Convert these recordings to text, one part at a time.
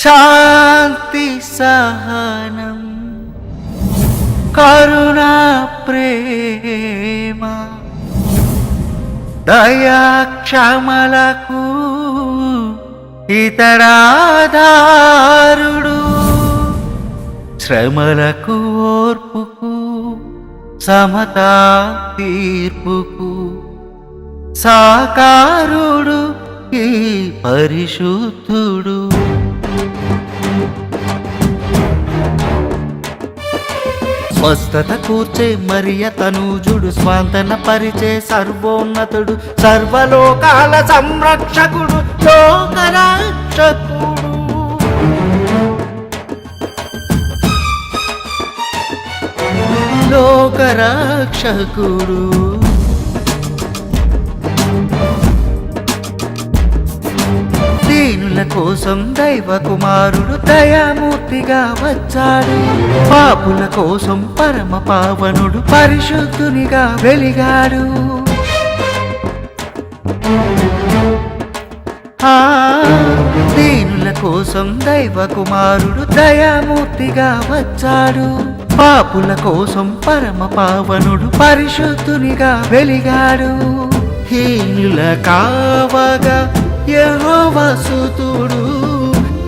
శాంతి సహనం కరుణా ప్రేమ దయా క్షమలకు ఇతరాధారుడు శ్రమలకు ఓర్పుకు సమతా తీర్పుకు సాకారుడు ఈ పరిశుద్ధుడు. స్వస్థత కూర్చే మరియ తనూజుడు స్వాంతన పరిచే సర్వోన్నతుడు సర్వలోకాల సంరక్షకుడు లోకరక్షకుడు. లోకరక్షకుడు దీనుల కోసం దైవ కుమారుడు దయామూర్తిగా వచ్చాడు. పాపుల కోసం పరమ పావనుడు పరిశుద్ధునిగా వెలిగాడు. దీనుల కోసం దైవ కుమారుడు దయామూర్తిగా వచ్చాడు. పాపుల కోసం పరమ పావనుడు పరిశుద్ధునిగా వెలిగాడు. హీనుల కావగా యెహోవా సుతుడు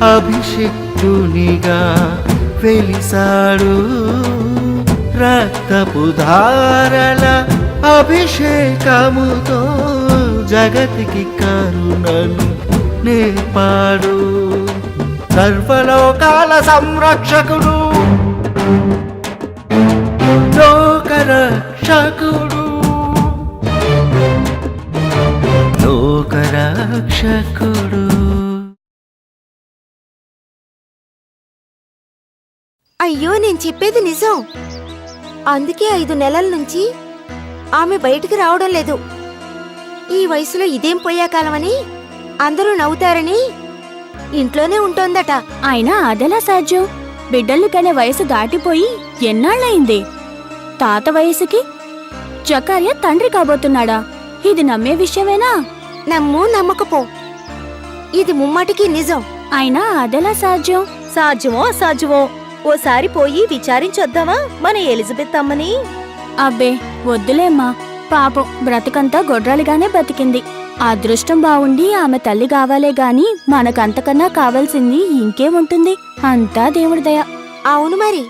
అభిషిక్తునిగా వెలిసాడు. రక్తపు ధారల అభిషేకముతో జగతికి కరుణను నేర్పాడు. సర్వలోకాల సంరక్షకుడు లోకరక్షకుడు లోకరక్షకుడు. అయ్యో నేను చెప్పేది నిజం. అందుకే 5 నెలల నుంచి ఆమె బయటికి రావడం లేదు. ఈ వయసులో ఇదేం పోయాకాలమని అందరూ నవ్వుతారని ఇంట్లోనే ఉంటోందట. అయినా అదెలా సాధ్యం? బిడ్డల్ని కనే వయసు దాటిపోయి ఎన్నాళ్ళయింది? తాత వయసుకి జకర్యా తండ్రి కాబోతున్నాడా? ఇది నమ్మే విషయమేనా? నమ్ము నమ్మకపో, ఇది ముమ్మాటికి నిజం. అయినా అదెలా సాధ్యం? సాధ్యమో అసాధ్యమో ఓసారి పోయి విచారించొద్దామా మన ఎలిజబెత్ అమ్మని? అబ్బే వద్దులేమ్మా, పాపం బ్రతకంతా గొడ్రాలిగానే బతికింది. అదృష్టం బావుండి ఆమె తల్లి కావాలే గాని మనకంతకన్నా కావాల్సింది ఇంకేముంటుంది? అంతా దేవుడి దయ. అవును మరి,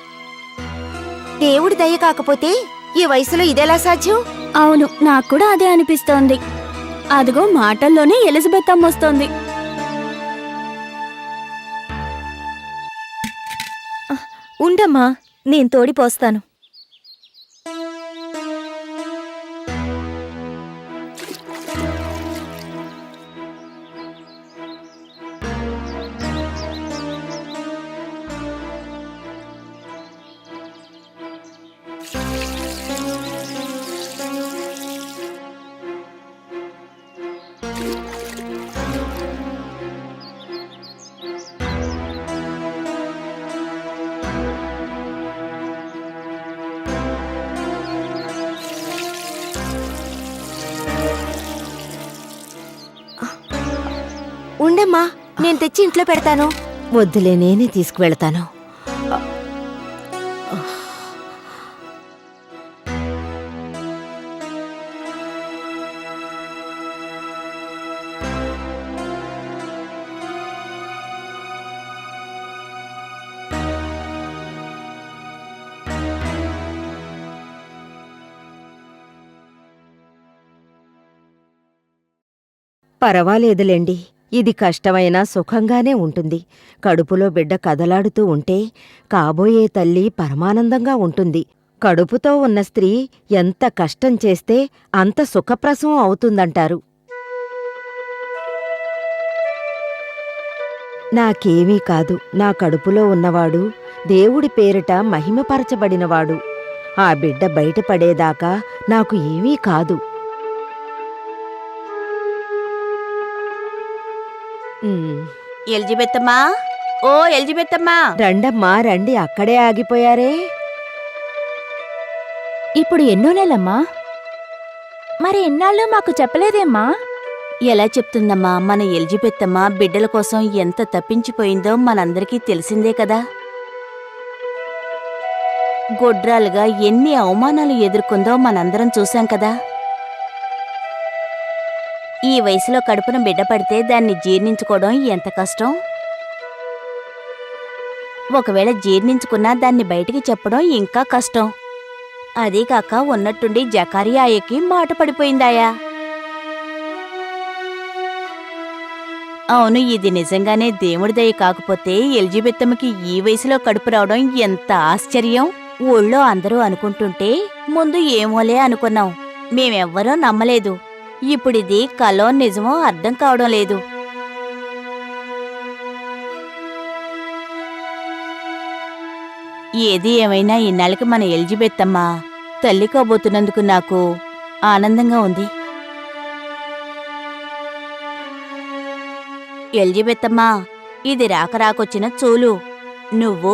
దేవుడి దయ కాకపోతే ఈ వయసులో ఇదెలా సాధ్యం? అవును, నాకు కూడా అదే అనిపిస్తోంది. అదిగో మాటల్లోనే ఎలిజబెత్ అమ్మొస్తోంది. ఉండమ్మా, నేను తోడిపోస్తాను. ఉండమ్మా, నేను తెచ్చి ఇంట్లో పెడతాను. వద్దులే, నేనే తీసుకువెళ్తాను. పరవాలేదులేండి, ఇది కష్టమైనా సుఖంగానే ఉంటుంది. కడుపులో బిడ్డ కదలాడుతూ ఉంటే కాబోయే తల్లి పరమానందంగా ఉంటుంది. కడుపుతో ఉన్న స్త్రీ ఎంత కష్టం చేస్తే అంత సుఖప్రసవం అవుతుందంటారు. నాకేమీ కాదు, నా కడుపులో ఉన్నవాడు దేవుడి పేరిట మహిమపరచబడినవాడు. ఆ బిడ్డ బయటపడేదాకా నాకు ఏమీ కాదు. ఎలిజబెత్తమ్మా, ఓ ఎలిజబెత్తమ్మా, రండమ్మా రండి, అక్కడే ఆగిపోయారే. ఇప్పుడు ఎన్నో నెలమ్మా? మరి ఎన్నాళ్ళు మాకు చెప్పలేదేమ్మా? ఎలా చెప్తుందమ్మా మన ఎలిజబెత్తమ్మ బిడ్డల కోసం ఎంత తప్పించిపోయిందో మనందరికీ తెలిసిందే కదా. గొడ్రాలుగా ఎన్ని అవమానాలు ఎదుర్కొందో మనందరం చూశాం కదా. ఈ వయసులో కడుపున బిడ్డ పడితే దాన్ని జీర్ణించుకోవడం ఎంత కష్టం. ఒకవేళ జీర్ణించుకున్నా దాన్ని బయటికి చెప్పడం ఇంకా కష్టం. అదీ కాక ఉన్నట్టుండి జకారియాయకి మాట పడిపోయిందాయా. అవును, ఇది నిజంగానే దేవుడి దయ కాకపోతే ఎలిజబెత్తమ్మకి ఈ వయసులో కడుపు రావడం ఎంత ఆశ్చర్యం. ఊళ్ళో అందరూ అనుకుంటుంటే ముందు ఏమోలే అనుకున్నాం. మేమెవ్వరూ నమ్మలేదు. ఇప్పుడిది కలో నిజమో అర్థం కావడం లేదు. ఏది ఏమైనా ఇన్నాళ్ళకి మన ఎలిజబెత్తమ్మ తల్లి కాబోతున్నందుకు నాకు ఆనందంగా ఉంది. ఎలిజబెత్తమ్మా, ఇది రాకరాకొచ్చిన చూలు. నువ్వు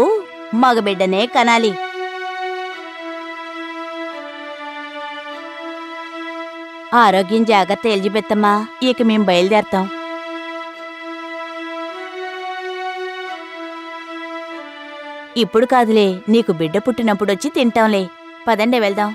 మగబిడ్డనే కనాలి. ఆరోగ్యం జాగ్రత్త ఎలిజబెత్తమ్మా. ఇక మేం బయలుదేరతాం. ఇప్పుడు కాదులే, నీకు బిడ్డ పుట్టినప్పుడొచ్చి తింటాంలే. పదండి వెళ్దాం.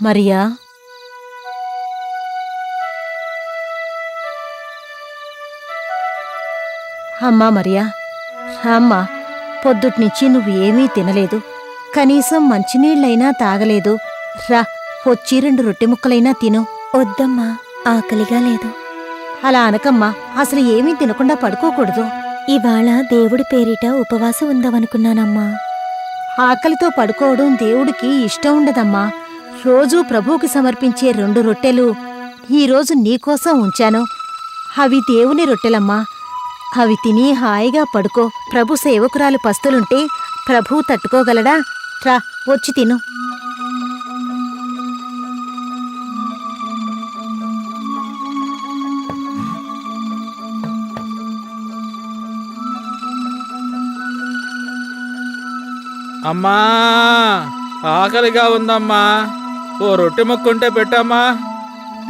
మరియా, అమ్మా మరియా, రామ్మా. పొద్దుట్నుంచి నువ్వు ఏమీ తినలేదు, కనీసం మంచినీళ్ళైనా తాగలేదు. రా, వచ్చి 2 రొట్టె ముక్కలైనా తిను. వద్దమ్మా, ఆకలిగా లేదు. అలా అనకమ్మా, అసలు ఏమీ తినకుండా పడుకోకూడదు. ఇవాళ దేవుడి పేరిట ఉపవాసం ఉందామనుకున్నానమ్మా. ఆకలితో పడుకోవడం దేవుడికి ఇష్టం ఉండదమ్మా. రోజూ ప్రభువుకి సమర్పించే 2 రొట్టెలు ఈరోజు నీకోసం ఉంచాను. అవి దేవుని రొట్టెలమ్మా. అవి తిని హాయిగా పడుకో. ప్రభు సేవకురాలు పస్తులుంటే ప్రభువు తట్టుకోగలడా? రా, వచ్చి తిను. అమ్మా, ఆకలిగా ఉందమ్మా. ఓ రొట్టె ముక్కుంటే పెట్టమ్మా.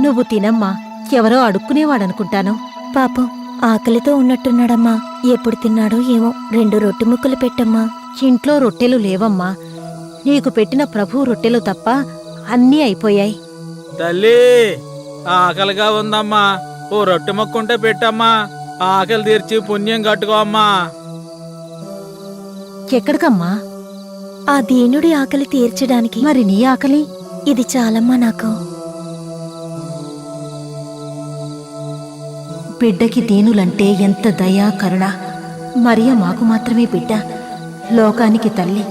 నువ్వు తినమ్మా. ఎవరో అడుక్కునేవాడనుకుంటాను. పాపం ఆకలితో ఉన్నట్టున్నాడమ్మా. ఎప్పుడు తిన్నాడో ఏమో. 2 రొట్టె ముక్కలు పెట్టమ్మా. ఇంట్లో రొట్టెలు లేవమ్మా. నీకు పెట్టిన ప్రభు రొట్టెలు తప్ప అన్నీ అయిపోయాయి. తల్లి, ఆకలిగా ఉందమ్మా. ఓ రొట్టె ముక్కుంటే పెట్టమ్మా. ఆకలి తీర్చి పుణ్యం కట్టుకో అమ్మా. ఎక్కడికమ్మా? ఆ దీనుడి ఆకలి తీర్చడానికి. మరి నీ ఆకలి? ఇది చాలమ్మా నాకు. బిడ్డకి దీనులంటే ఎంత దయా కరుణ. మరియ మాకు మాత్రమే బిడ్డ, లోకానికి తల్లి,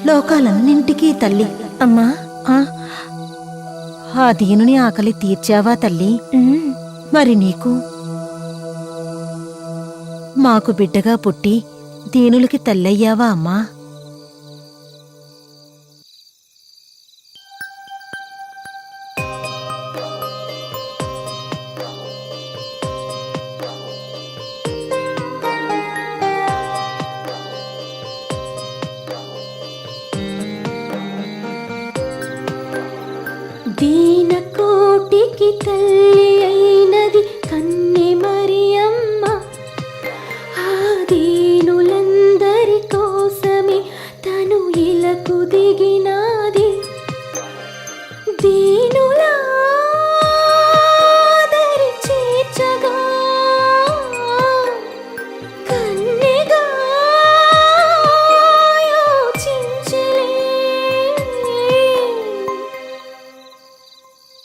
లోకాలన్నింటికీ తల్లి. అమ్మా, ఆ దీనుని ఆకలి తీర్చావా తల్లి? మరి నీకు? మాకు బిడ్డగా పుట్టి దీనులకి తల్లయ్యావా అమ్మా? దీనకోటికి తల్లి అయినది కన్నె మరియమ్మ. ఆ దీనులందరి కోసమే తను ఇలకు దిగినాది.